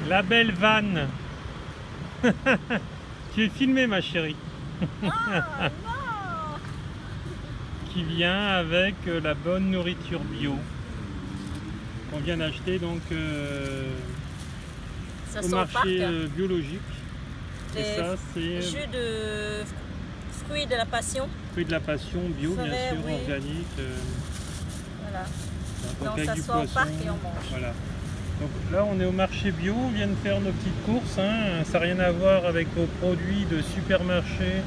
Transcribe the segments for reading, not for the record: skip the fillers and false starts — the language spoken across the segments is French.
La belle vanne. Tu es filmée, ma chérie. Ah, non. Qui vient avec la bonne nourriture bio qu'on vient d'acheter donc Ça au sent au parc. marché biologique. Et Les ça, c'est jus de fruits de la passion. fruit de la passion bio, bien Forêt, sûr, oui. organique. Voilà. Donc Donc avec ça du soit au poisson. parc et on mange. Voilà. Donc là, on est au marché bio, on vient de faire nos petites courses. Hein. Ça n'a rien à voir avec vos produits de supermarché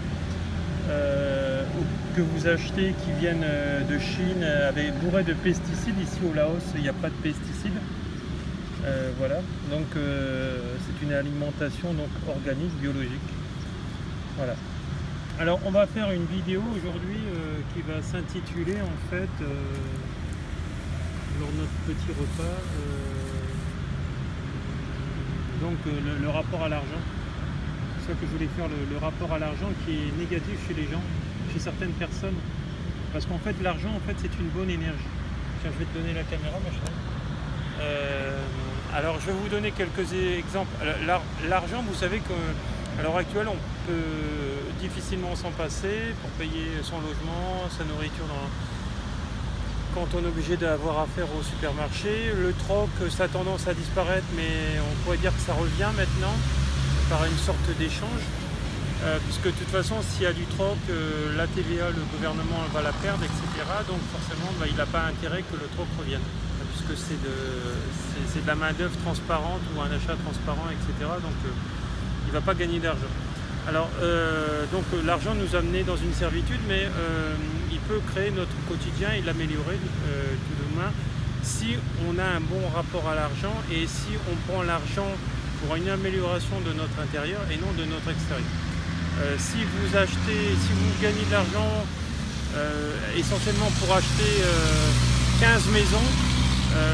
que vous achetez qui viennent de Chine avec bourré de pesticides. Ici au Laos, il n'y a pas de pesticides. Voilà. Donc c'est une alimentation donc organique, biologique. Voilà. Alors on va faire une vidéo aujourd'hui qui va s'intituler en fait lors de notre petit repas le rapport à l'argent. C'est ça que je voulais faire, le rapport à l'argent qui est négatif chez les gens, chez certaines personnes. Parce qu'en fait l'argent en fait c'est une bonne énergie. Tiens, je vais te donner la caméra, ma chérie. Alors je vais vous donner quelques exemples. L'argent, vous savez qu'à l'heure actuelle on peut difficilement s'en passer pour payer son logement, sa nourriture quand on est obligé d'avoir affaire au supermarché. Le troc, ça a tendance à disparaître, mais on pourrait dire que ça revient maintenant par une sorte d'échange. Puisque de toute façon, s'il y a du troc, la TVA, le gouvernement va la perdre, etc. Donc forcément, il n'a pas intérêt que le troc revienne, puisque c'est de la main-d'œuvre transparente ou un achat transparent, etc. Donc il ne va pas gagner d'argent. Alors, l'argent nous a amené dans une servitude, mais il peut créer notre quotidien et l'améliorer tout de même si on a un bon rapport à l'argent et si on prend l'argent pour une amélioration de notre intérieur et non de notre extérieur. Si vous gagnez de l'argent essentiellement pour acheter 15 maisons,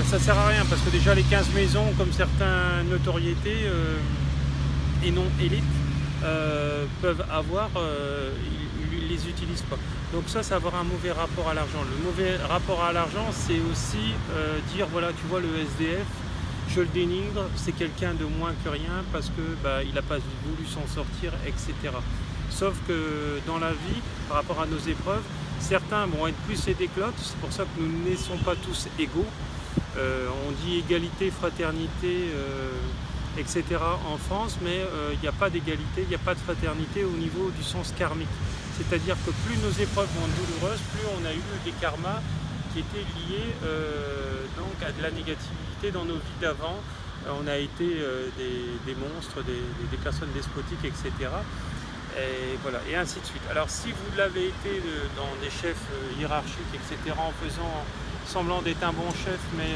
ça ne sert à rien parce que déjà les 15 maisons, comme certaines notoriétés et non élites, peuvent avoir, ils les utilisent pas. Donc ça, c'est avoir un mauvais rapport à l'argent. Le mauvais rapport à l'argent, c'est aussi dire, voilà, tu vois, le SDF, je le dénigre, c'est quelqu'un de moins que rien parce que il n'a pas voulu s'en sortir, etc. Sauf que dans la vie, par rapport à nos épreuves, certains vont être plus éclotes, c'est pour ça que nous ne naissons pas tous égaux. On dit égalité, fraternité, etc. en France, mais il n'y a pas d'égalité, il n'y a pas de fraternité au niveau du sens karmique. C'est-à-dire que plus nos épreuves vont être douloureuses, plus on a eu des karmas qui étaient liés donc à de la négativité dans nos vies d'avant. On a été des monstres, des personnes despotiques, etc. Et voilà, et ainsi de suite. Alors si vous l'avez été dans des chefs hiérarchiques, etc., en faisant semblant d'être un bon chef, mais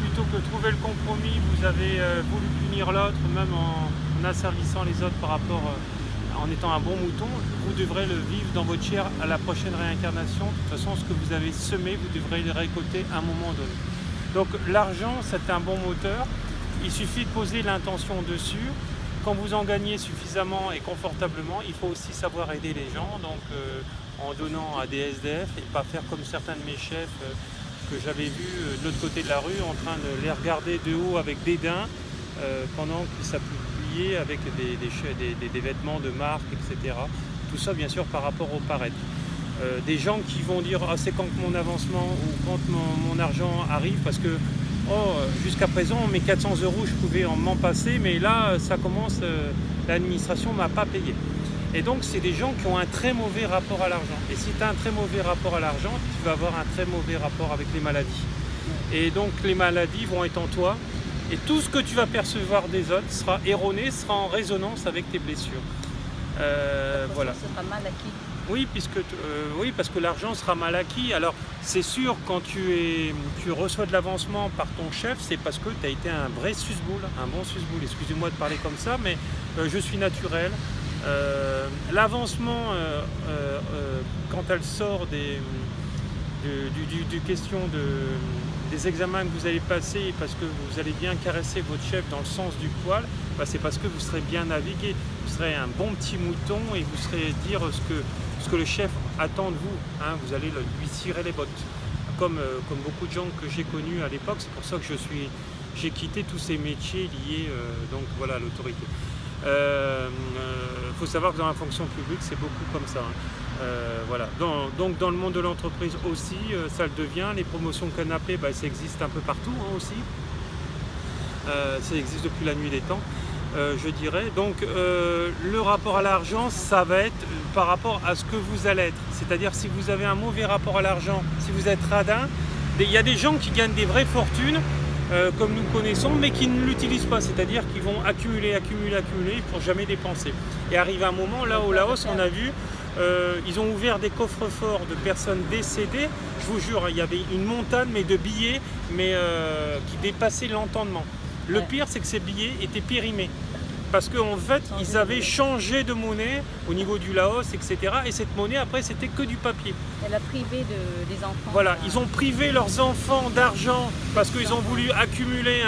plutôt que trouver le compromis, vous avez voulu punir l'autre, même en asservissant les autres par rapport, en étant un bon mouton, vous devrez le vivre dans votre chair à la prochaine réincarnation. De toute façon, ce que vous avez semé, vous devrez le récolter à un moment donné. Donc l'argent, c'est un bon moteur. Il suffit de poser l'intention dessus. Quand vous en gagnez suffisamment et confortablement, il faut aussi savoir aider les gens, donc en donnant à des SDF et pas faire comme certains de mes chefs que j'avais vus de l'autre côté de la rue en train de les regarder de haut avec dédain pendant qu'ils s'appuyaient avec des vêtements de marque, etc. Tout ça bien sûr par rapport au paraître. Des gens qui vont dire ah, c'est quand mon avancement ou quand mon argent arrive parce que jusqu'à présent mes 400 €, je pouvais m'en passer, mais là ça commence, l'administration ne m'a pas payé. Et donc c'est des gens qui ont un très mauvais rapport à l'argent. Et si tu as un très mauvais rapport à l'argent, tu vas avoir un très mauvais rapport avec les maladies. Et donc les maladies vont être en toi. Et tout ce que tu vas percevoir des autres sera erroné, sera en résonance avec tes blessures. Voilà. C'est pas mal acquis. Oui, oui, parce que l'argent sera mal acquis. Alors, c'est sûr, quand tu reçois de l'avancement par ton chef, c'est parce que tu as été un vrai susboule, un bon susboule. Excusez-moi de parler comme ça, mais je suis naturel. L'avancement, quand elle sort des questions des examens que vous allez passer parce que vous allez bien caresser votre chef dans le sens du poil, c'est parce que vous serez bien navigué, vous serez un bon petit mouton et vous serez dire ce que le chef attend de vous, hein, vous allez lui cirer les bottes. Comme beaucoup de gens que j'ai connus à l'époque, c'est pour ça que j'ai quitté tous ces métiers liés donc voilà, à l'autorité. Faut savoir que dans la fonction publique, c'est beaucoup comme ça. Voilà. Donc dans le monde de l'entreprise aussi, ça le devient. Les promotions canapé, ça existe un peu partout aussi. Ça existe depuis la nuit des temps, je dirais. Donc le rapport à l'argent, ça va être par rapport à ce que vous allez être. C'est-à-dire si vous avez un mauvais rapport à l'argent, si vous êtes radin, il y a des gens qui gagnent des vraies fortunes, comme nous connaissons, mais qui ne l'utilisent pas. C'est-à-dire qu'ils vont accumuler pour jamais dépenser. Et arrive un moment, là au Laos, on a vu, ils ont ouvert des coffres-forts de personnes décédées. Je vous jure, il y avait une montagne de billets, qui dépassaient l'entendement. Le pire, c'est que ces billets étaient périmés. Parce qu'en fait, ils avaient changé de monnaie au niveau du Laos, etc. Et cette monnaie, après, c'était que du papier. Elle a privé des enfants. Voilà, ils ont privé leurs enfants d'argent parce qu'ils ont voulu accumuler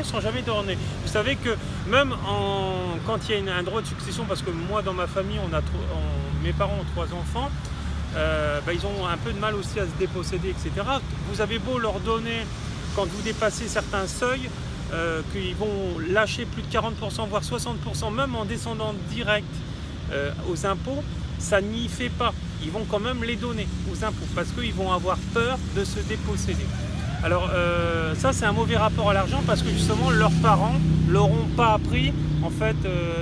sans jamais donner. Vous savez que même quand il y a un droit de succession, parce que moi, dans ma famille, mes parents ont 3 enfants, ils ont un peu de mal aussi à se déposséder, etc. Vous avez beau leur donner, quand vous dépassez certains seuils, qu'ils vont lâcher plus de 40%, voire 60%, même en descendant direct aux impôts, ça n'y fait pas. Ils vont quand même les donner aux impôts parce qu'ils vont avoir peur de se déposséder. Alors ça, c'est un mauvais rapport à l'argent parce que justement, leurs parents leur ont pas appris en fait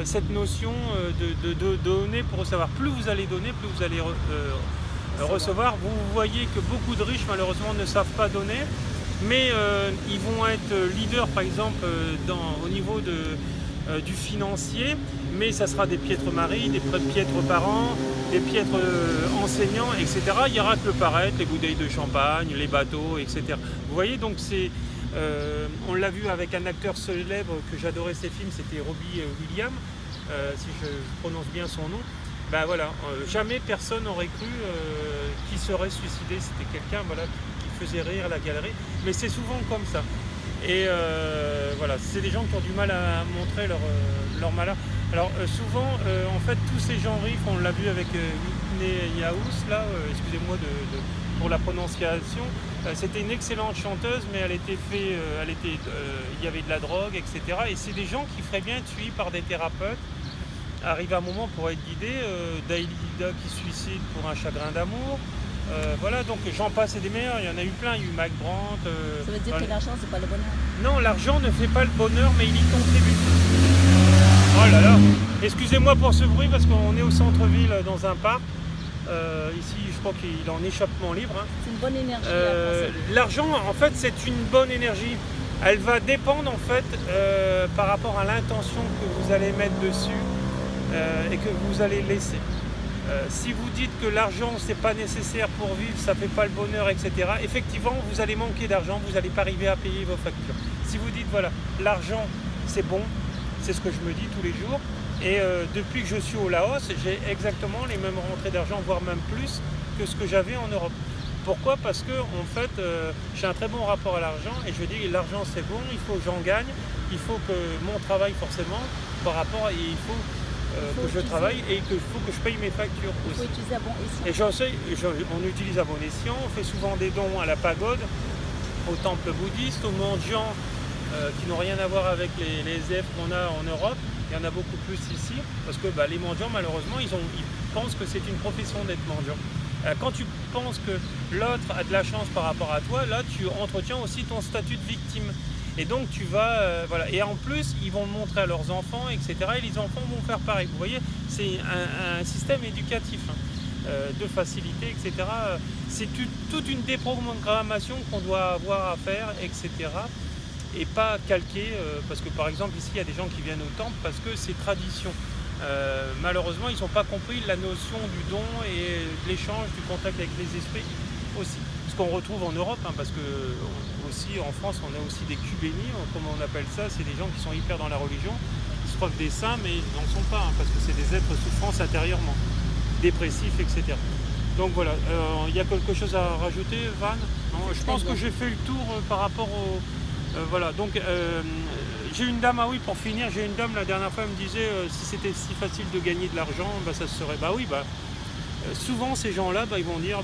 cette notion de donner pour recevoir. Plus vous allez donner, plus vous allez recevoir. Vous voyez que beaucoup de riches, malheureusement, ne savent pas donner. Mais ils vont être leaders par exemple au niveau du financier, mais ça sera des piètres maris, des piètres parents, des piètres enseignants, etc. Il y aura que le paraître, les bouteilles de champagne, les bateaux, etc. Vous voyez, donc on l'a vu avec un acteur célèbre que j'adorais ses films, c'était Robbie Williams, si je prononce bien son nom. Voilà, jamais personne n'aurait cru qu'il serait suicidé. C'était quelqu'un faisait rire la galerie, mais c'est souvent comme ça. Et voilà, c'est des gens qui ont du mal à montrer leur malheur. Alors souvent, en fait, tous ces gens riches, on l'a vu avec Whitney Houston, là, excusez-moi pour la prononciation, c'était une excellente chanteuse, mais il y avait de la drogue, etc. Et c'est des gens qui feraient bien être suivis par des thérapeutes. Arrive un moment pour être guidé, Dalida qui se suicide pour un chagrin d'amour. Voilà, donc j'en passe et des meilleurs, il y en a eu plein, il y a eu Mac Brandt. Ça veut dire que l'argent, c'est pas le bonheur? Non, l'argent ne fait pas le bonheur, mais il y contribue. Oh là là, excusez-moi pour ce bruit parce qu'on est au centre-ville dans un parc. Ici, je crois qu'il est en échappement libre. C'est une bonne énergie. L'argent, en fait, c'est une bonne énergie. Elle va dépendre, en fait, par rapport à l'intention que vous allez mettre dessus et que vous allez laisser. Si vous dites que l'argent c'est pas nécessaire pour vivre, ça fait pas le bonheur, etc. Effectivement, vous allez manquer d'argent, vous n'allez pas arriver à payer vos factures. Si vous dites voilà, l'argent c'est bon, c'est ce que je me dis tous les jours. Et depuis que je suis au Laos, j'ai exactement les mêmes rentrées d'argent, voire même plus que ce que j'avais en Europe. Pourquoi? Parce que en fait, j'ai un très bon rapport à l'argent et je dis l'argent c'est bon, il faut que j'en gagne, il faut que mon travail forcément par rapport et il faut que je travaille et qu'il faut que je paye mes factures aussi. Il faut utiliser à bon escient. On utilise à bon escient, on fait souvent des dons à la pagode, au temple bouddhiste, aux mendiants qui n'ont rien à voir avec les ZF qu'on a en Europe. Il y en a beaucoup plus ici, parce que les mendiants, malheureusement, ils pensent que c'est une profession d'être mendiant. Quand tu penses que l'autre a de la chance par rapport à toi, là, tu entretiens aussi ton statut de victime. Et donc tu vas, voilà. Et en plus, ils vont le montrer à leurs enfants, etc. Et les enfants vont faire pareil. Vous voyez, c'est un système éducatif de facilité, etc. C'est toute une déprogrammation qu'on doit avoir à faire, etc. Et pas calquer, parce que par exemple ici, il y a des gens qui viennent au temple parce que c'est tradition. Malheureusement, ils n'ont pas compris la notion du don et de l'échange, du contact avec les esprits aussi. Ce qu'on retrouve en Europe, parce que aussi en France, on a aussi des cubénis, comme on appelle ça, c'est des gens qui sont hyper dans la religion, ils se croient des saints, mais ils n'en sont pas, parce que c'est des êtres souffrance intérieurement, dépressifs, etc. Donc voilà, il y a quelque chose à rajouter, Van? Non, je pense que j'ai fait le tour par rapport au... voilà, donc j'ai une dame, pour finir, j'ai une dame la dernière fois, elle me disait si c'était si facile de gagner de l'argent, ça se serait. Souvent ces gens-là, ils vont dire,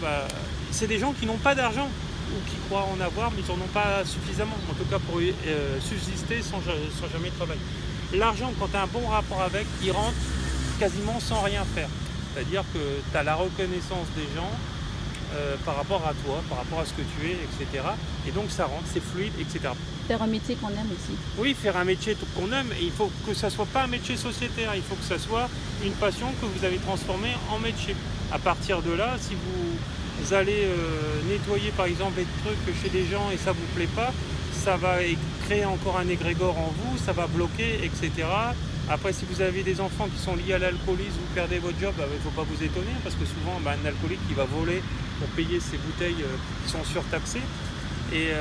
c'est des gens qui n'ont pas d'argent. ou qui croient en avoir, mais ils n'en ont pas suffisamment, en tout cas pour subsister sans jamais travailler. L'argent, quand tu as un bon rapport avec, il rentre quasiment sans rien faire. C'est-à-dire que tu as la reconnaissance des gens par rapport à toi, par rapport à ce que tu es, etc. Et donc ça rentre, c'est fluide, etc. Faire un métier qu'on aime aussi. Oui, faire un métier qu'on aime, et il faut que ça ne soit pas un métier sociétaire, il faut que ça soit une passion que vous avez transformée en métier. À partir de là, si vous allez nettoyer par exemple des trucs chez des gens et ça ne vous plaît pas, ça va créer encore un égrégore en vous, ça va bloquer, etc. Après, si vous avez des enfants qui sont liés à l'alcoolisme, vous perdez votre job, il ne faut pas vous étonner, parce que souvent, un alcoolique, il va voler pour payer ses bouteilles qui sont surtaxées. Et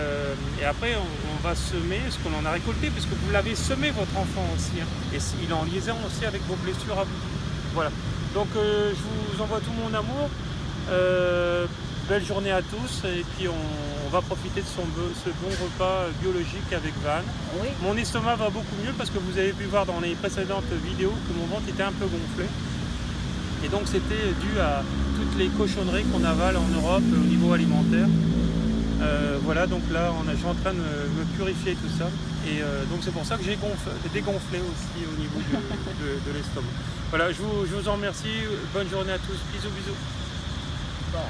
après, on va semer ce qu'on en a récolté, parce que vous l'avez semé, votre enfant aussi. Hein, et il est en liaison aussi avec vos blessures à vous. Voilà. Donc, je vous envoie tout mon amour. Belle journée à tous. Et puis, on va profiter de ce bon repas biologique avec Van. Oui. Mon estomac va beaucoup mieux, parce que vous avez pu voir dans les précédentes vidéos que mon ventre était un peu gonflé. Et donc, c'était dû à toutes les cochonneries qu'on avale en Europe au niveau alimentaire. Voilà, donc là je suis en train de me purifier tout ça, et donc c'est pour ça que j'ai dégonflé aussi au niveau de l'estomac. Voilà, je vous en remercie, bonne journée à tous, bisous bisous. Voilà.